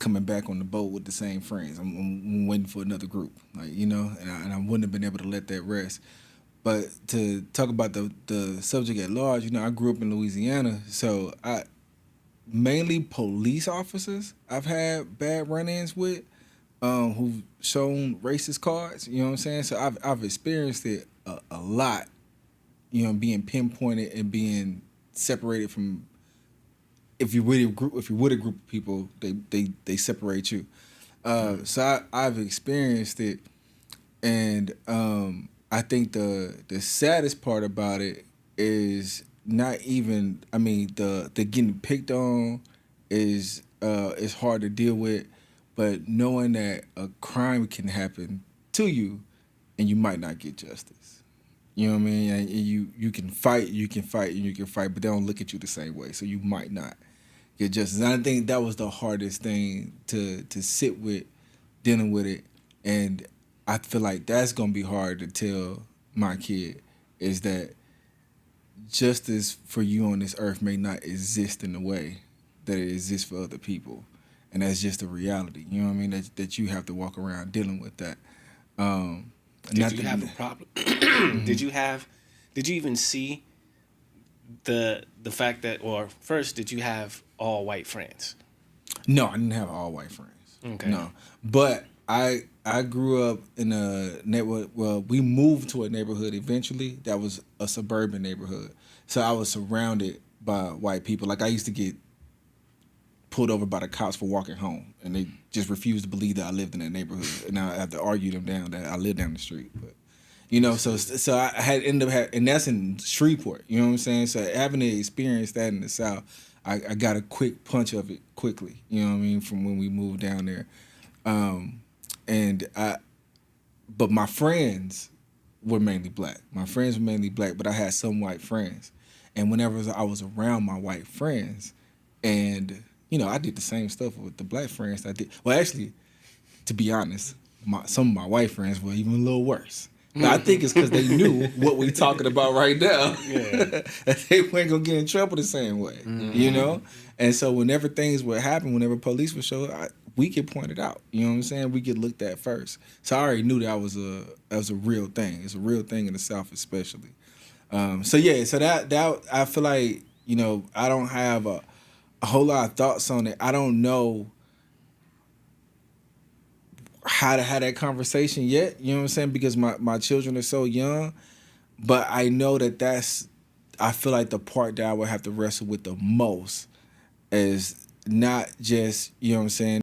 coming back on the boat with the same friends. I'm waiting for another group, like and I wouldn't have been able to let that rest. But to talk about the subject at large, I grew up in Louisiana, so I mainly police officers I've had bad run-ins with, who've shown racist cards. You know what I'm saying? So I've experienced it a lot. Being pinpointed and being separated from. If you're with a group of people, they separate you. So I've experienced it, and I think the saddest part about it is not even. I mean, the getting picked on is hard to deal with, but knowing that a crime can happen to you, and you might not get justice. You know what I mean? And you can fight, but they don't look at you the same way, so you might not get justice. And I think that was the hardest thing to sit with, dealing with it, and I feel like that's gonna be hard to tell my kid, is that justice for you on this earth may not exist in the way that it exists for other people, and that's just a reality. You know what I mean? That you have to walk around dealing with that. Did you have a problem? Did you even see the fact that, or first, did you have all white friends? No, I didn't have all white friends. Okay. No, but I grew up in a neighborhood. Well, we moved to a neighborhood eventually that was a suburban neighborhood, so I was surrounded by white people. Like, I used to get pulled over by the cops for walking home, and they just refused to believe that I lived in that neighborhood, and I had to argue them down that I lived down the street. But so I had ended up and that's in Shreveport. You know what I'm saying? So having to experience that in the South, I got a quick punch of it quickly. You know what I mean? From when we moved down there, but my friends were mainly black. But I had some white friends, and whenever I was around my white friends, and I did the same stuff with the black friends that I did. Well, actually, to be honest, some of my white friends were even a little worse. But I think it's because they knew what we're talking about right now. Yeah. They weren't going to get in trouble the same way, And so whenever things would happen, whenever police would show up, we get pointed out. You know what I'm saying? We get looked at first. So I already knew that was a real thing. It's a real thing in the South especially. So that I feel like, I don't have a whole lot of thoughts on it. I don't know how to have that conversation yet, you know what I'm saying? Because my children are so young, but I know I feel like the part that I would have to wrestle with the most is not just, you know what I'm saying,